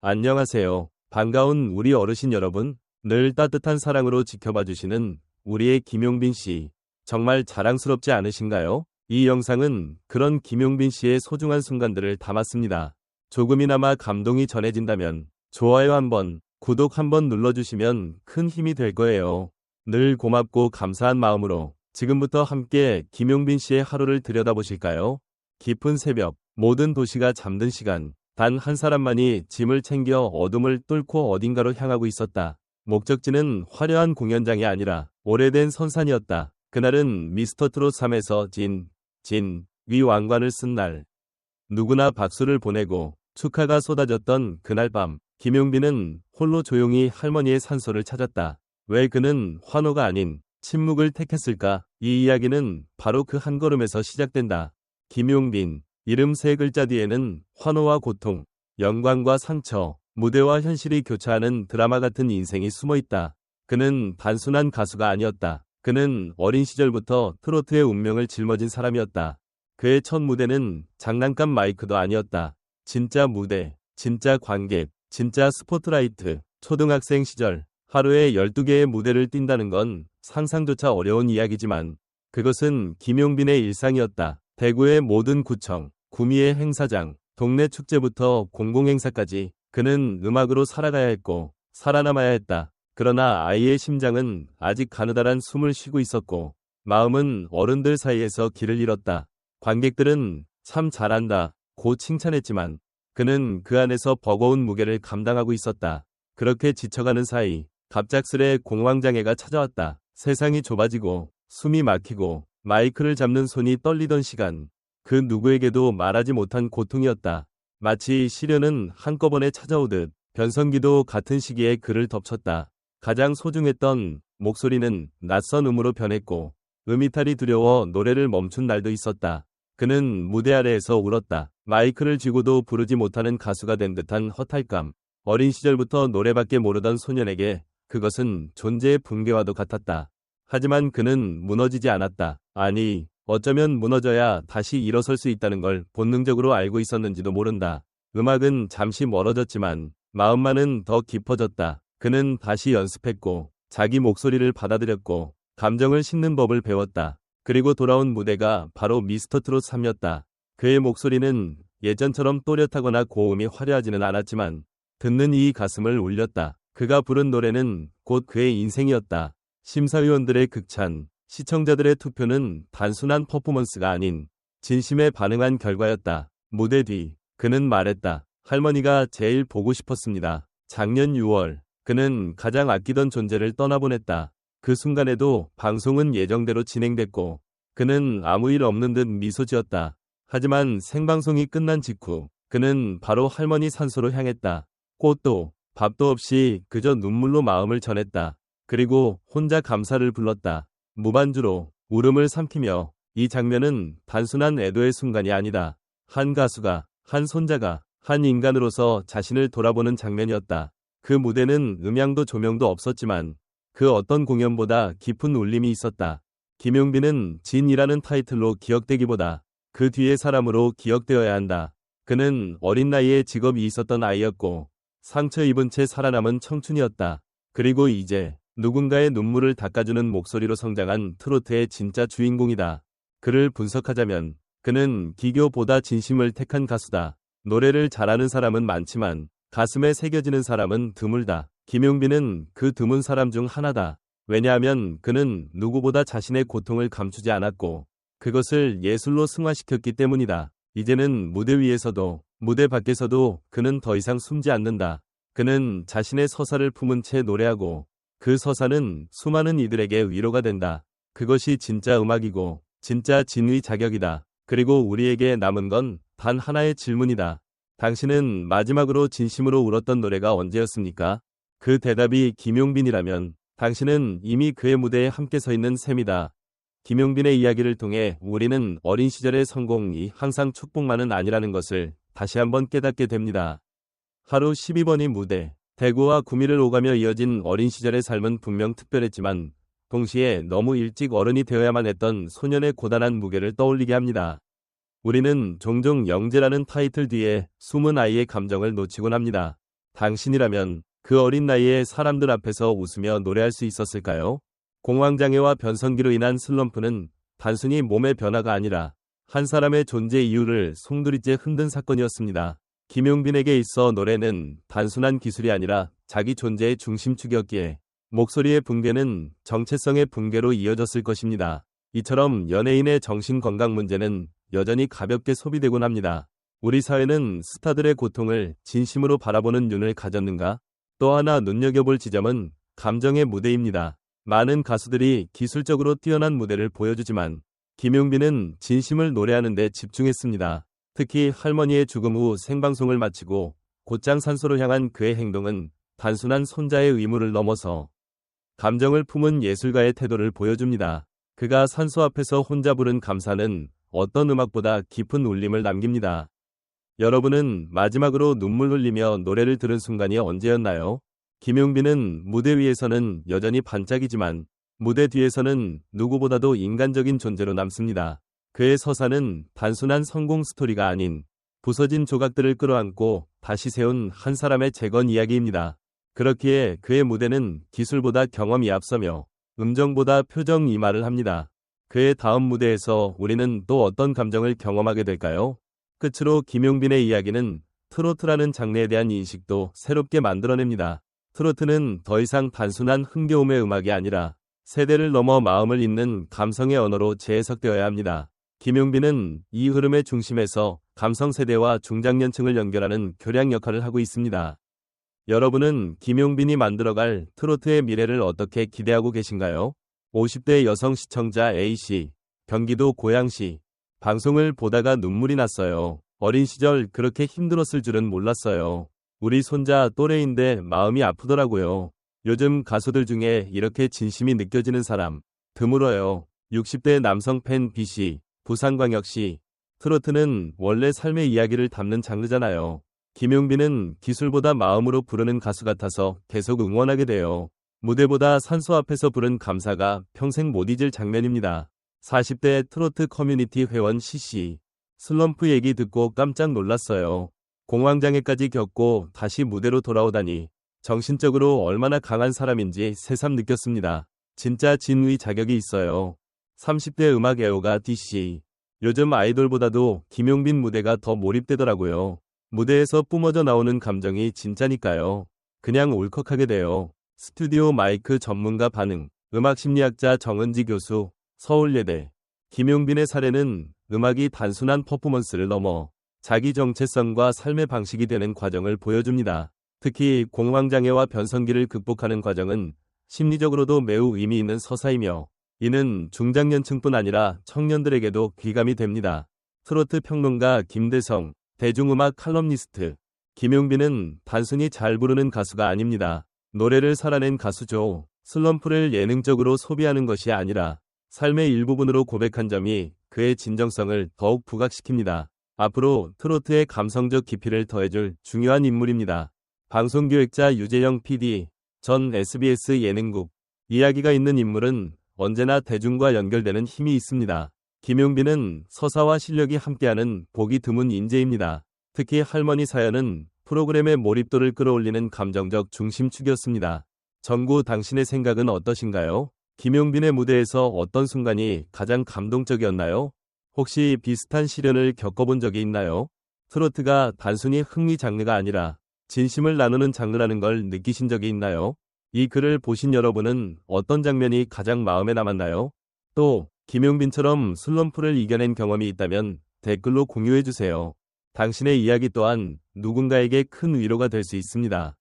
안녕하세요. 반가운 우리 어르신 여러분. 늘 따뜻한 사랑으로 지켜봐 주시는 우리의 김용빈 씨. 정말 자랑스럽지 않으신가요? 이 영상은 그런 김용빈 씨의 소중한 순간들을 담았습니다. 조금이나마 감동이 전해진다면 좋아요 한번, 구독 한번 눌러주시면 큰 힘이 될 거예요. 늘 고맙고 감사한 마음으로 지금부터 함께 김용빈 씨의 하루를 들여다보실까요? 깊은 새벽, 모든 도시가 잠든 시간. 단 한 사람만이 짐을 챙겨 어둠을 뚫고 어딘가로 향하고 있었다. 목적지는 화려한 공연장이 아니라 오래된 선산이었다. 그날은 미스터 트롯 3에서 위 왕관을 쓴 날. 누구나 박수를 보내고 축하가 쏟아졌던 그날 밤, 김용빈은 홀로 조용히 할머니의 산소를 찾았다. 왜 그는 환호가 아닌 침묵을 택했을까? 이 이야기는 바로 그 한 걸음에서 시작된다. 김용빈. 이름 세 글자 뒤에는 환호와 고통, 영광과 상처, 무대와 현실이 교차하는 드라마 같은 인생이 숨어있다. 그는 단순한 가수가 아니었다. 그는 어린 시절부터 트로트의 운명을 짊어진 사람이었다. 그의 첫 무대는 장난감 마이크도 아니었다. 진짜 무대, 진짜 관객, 진짜 스포트라이트. 초등학생 시절 하루에 12개의 무대를 뛴다는 건 상상조차 어려운 이야기지만 그것은 김용빈의 일상이었다. 대구의 모든 구청, 구미의 행사장, 동네 축제부터 공공행사까지 그는 음악으로 살아가야 했고 살아남아야 했다. 그러나 아이의 심장은 아직 가느다란 숨을 쉬고 있었고 마음은 어른들 사이에서 길을 잃었다. 관객들은 참 잘한다 고 칭찬했지만 그는 그 안에서 버거운 무게를 감당하고 있었다. 그렇게 지쳐가는 사이 갑작스레 공황장애가 찾아왔다. 세상이 좁아지고 숨이 막히고 마이크를 잡는 손이 떨리던 시간. 그 누구에게도 말하지 못한 고통이었다. 마치 시련은 한꺼번에 찾아오듯 변성기도 같은 시기에 그를 덮쳤다. 가장 소중했던 목소리는 낯선 음으로 변했고 음이탈이 두려워 노래를 멈춘 날도 있었다. 그는 무대 아래에서 울었다. 마이크를 쥐고도 부르지 못하는 가수가 된 듯한 허탈감. 어린 시절부터 노래밖에 모르던 소년에게 그것은 존재의 붕괴와도 같았다. 하지만 그는 무너지지 않았다. 아니, 어쩌면 무너져야 다시 일어설 수 있다는 걸 본능적으로 알고 있었는지도 모른다. 음악은 잠시 멀어졌지만 마음만은 더 깊어졌다. 그는 다시 연습했고 자기 목소리를 받아들였고 감정을 싣는 법을 배웠다. 그리고 돌아온 무대가 바로 미스터 트롯 3였다. 그의 목소리는 예전처럼 또렷하거나 고음이 화려하지는 않았지만 듣는 이 가슴을 울렸다. 그가 부른 노래는 곧 그의 인생이었다. 심사위원들의 극찬, 시청자들의 투표는 단순한 퍼포먼스가 아닌 진심에 반응한 결과였다. 무대 뒤 그는 말했다. 할머니가 제일 보고 싶었습니다. 작년 6월 그는 가장 아끼던 존재를 떠나보냈다. 그 순간에도 방송은 예정대로 진행됐고 그는 아무 일 없는 듯 미소 지었다. 하지만 생방송이 끝난 직후 그는 바로 할머니 산소로 향했다. 꽃도 밥도 없이 그저 눈물로 마음을 전했다. 그리고 혼자 감사를 불렀다. 무반주로 울음을 삼키며. 이 장면은 단순한 애도의 순간이 아니다. 한 가수가, 한 손자가, 한 인간으로서 자신을 돌아보는 장면이었다. 그 무대는 음향도 조명도 없었지만 그 어떤 공연보다 깊은 울림이 있었다. 김용빈은 진이라는 타이틀로 기억되기보다 그 뒤의 사람으로 기억되어야 한다. 그는 어린 나이에 직업이 있었던 아이였고 상처 입은 채 살아남은 청춘이었다. 그리고 이제 누군가의 눈물을 닦아주는 목소리로 성장한 트로트의 진짜 주인공이다. 그를 분석하자면 그는 기교보다 진심을 택한 가수다. 노래를 잘하는 사람은 많지만 가슴에 새겨지는 사람은 드물다. 김용빈은 그 드문 사람 중 하나다. 왜냐하면 그는 누구보다 자신의 고통을 감추지 않았고 그것을 예술로 승화시켰기 때문이다. 이제는 무대 위에서도 무대 밖에서도 그는 더 이상 숨지 않는다. 그는 자신의 서사를 품은 채 노래하고 그 서사는 수많은 이들에게 위로가 된다. 그것이 진짜 음악이고 진짜 진의 자격이다. 그리고 우리에게 남은 건 단 하나의 질문이다. 당신은 마지막으로 진심으로 울었던 노래가 언제였습니까? 그 대답이 김용빈이라면 당신은 이미 그의 무대에 함께 서 있는 셈이다. 김용빈의 이야기를 통해 우리는 어린 시절의 성공이 항상 축복만은 아니라는 것을 다시 한번 깨닫게 됩니다. 하루 12번이 무대. 대구와 구미를 오가며 이어진 어린 시절의 삶은 분명 특별했지만 동시에 너무 일찍 어른이 되어야만 했던 소년의 고단한 무게를 떠올리게 합니다. 우리는 종종 영재라는 타이틀 뒤에 숨은 아이의 감정을 놓치곤 합니다. 당신이라면 그 어린 나이에 사람들 앞에서 웃으며 노래할 수 있었을까요? 공황장애와 변성기로 인한 슬럼프는 단순히 몸의 변화가 아니라 한 사람의 존재 이유를 송두리째 흔든 사건이었습니다. 김용빈에게 있어 노래는 단순한 기술이 아니라 자기 존재의 중심축이었기에 목소리의 붕괴는 정체성의 붕괴로 이어졌을 것입니다. 이처럼 연예인의 정신건강 문제는 여전히 가볍게 소비되곤 합니다. 우리 사회는 스타들의 고통을 진심으로 바라보는 눈을 가졌는가? 또 하나 눈여겨볼 지점은 감정의 무대입니다. 많은 가수들이 기술적으로 뛰어난 무대를 보여주지만 김용빈은 진심을 노래하는 데 집중했습니다. 특히 할머니의 죽음 후 생방송을 마치고 곧장 산소로 향한 그의 행동은 단순한 손자의 의무를 넘어서 감정을 품은 예술가의 태도를 보여줍니다. 그가 산소 앞에서 혼자 부른 감사는 어떤 음악보다 깊은 울림을 남깁니다. 여러분은 마지막으로 눈물 흘리며 노래를 들은 순간이 언제였나요? 김용빈은 무대 위에서는 여전히 반짝이지만 무대 뒤에서는 누구보다도 인간적인 존재로 남습니다. 그의 서사는 단순한 성공 스토리가 아닌 부서진 조각들을 끌어안고 다시 세운 한 사람의 재건 이야기입니다. 그렇기에 그의 무대는 기술보다 경험이 앞서며 음정보다 표정이 말을 합니다. 그의 다음 무대에서 우리는 또 어떤 감정을 경험하게 될까요? 끝으로 김용빈의 이야기는 트로트라는 장르에 대한 인식도 새롭게 만들어냅니다. 트로트는 더 이상 단순한 흥겨움의 음악이 아니라 세대를 넘어 마음을 잇는 감성의 언어로 재해석되어야 합니다. 김용빈은 이 흐름의 중심에서 감성 세대와 중장년층을 연결하는 교량 역할을 하고 있습니다. 여러분은 김용빈이 만들어갈 트로트의 미래를 어떻게 기대하고 계신가요? 50대 여성 시청자 A씨, 경기도 고양시. 방송을 보다가 눈물이 났어요. 어린 시절 그렇게 힘들었을 줄은 몰랐어요. 우리 손자 또래인데 마음이 아프더라고요. 요즘 가수들 중에 이렇게 진심이 느껴지는 사람 드물어요. 60대 남성 팬 B씨, 부산광역시. 트로트는 원래 삶의 이야기를 담는 장르잖아요. 김용빈은 기술보다 마음으로 부르는 가수 같아서 계속 응원하게 돼요. 무대보다 산소 앞에서 부른 감사가 평생 못 잊을 장면입니다. 40대 트로트 커뮤니티 회원 C씨. 슬럼프 얘기 듣고 깜짝 놀랐어요. 공황장애까지 겪고 다시 무대로 돌아오다니 정신적으로 얼마나 강한 사람인지 새삼 느꼈습니다. 진짜 진위 자격이 있어요. 30대 음악 애호가 D씨. 요즘 아이돌보다도 김용빈 무대가 더 몰입되더라고요. 무대에서 뿜어져 나오는 감정이 진짜니까요. 그냥 울컥하게 돼요. 스튜디오 마이크 전문가 반응. 음악심리학자 정은지 교수, 서울예대. 김용빈의 사례는 음악이 단순한 퍼포먼스를 넘어 자기 정체성과 삶의 방식이 되는 과정을 보여줍니다. 특히 공황장애와 변성기를 극복하는 과정은 심리적으로도 매우 의미 있는 서사이며 이는 중장년층뿐 아니라 청년들에게도 귀감이 됩니다. 트로트 평론가 김대성, 대중음악 칼럼니스트. 김용빈은 단순히 잘 부르는 가수가 아닙니다. 노래를 살아낸 가수죠. 슬럼프를 예능적으로 소비하는 것이 아니라 삶의 일부분으로 고백한 점이 그의 진정성을 더욱 부각시킵니다. 앞으로 트로트의 감성적 깊이를 더해줄 중요한 인물입니다. 방송기획자 유재영 PD, 전 SBS 예능국. 이야기가 있는 인물은 언제나 대중과 연결되는 힘이 있습니다. 김용빈은 서사와 실력이 함께하는 보기 드문 인재입니다. 특히 할머니 사연은 프로그램의 몰입도를 끌어올리는 감정적 중심축이었습니다. 정구 당신의 생각은 어떠신가요? 김용빈의 무대에서 어떤 순간이 가장 감동적이었나요? 혹시 비슷한 시련을 겪어본 적이 있나요? 트로트가 단순히 흥미 장르가 아니라 진심을 나누는 장르라는 걸 느끼신 적이 있나요? 이 글을 보신 여러분은 어떤 장면이 가장 마음에 남았나요? 또 김용빈처럼 슬럼프를 이겨낸 경험이 있다면 댓글로 공유해주세요. 당신의 이야기 또한 누군가에게 큰 위로가 될 수 있습니다.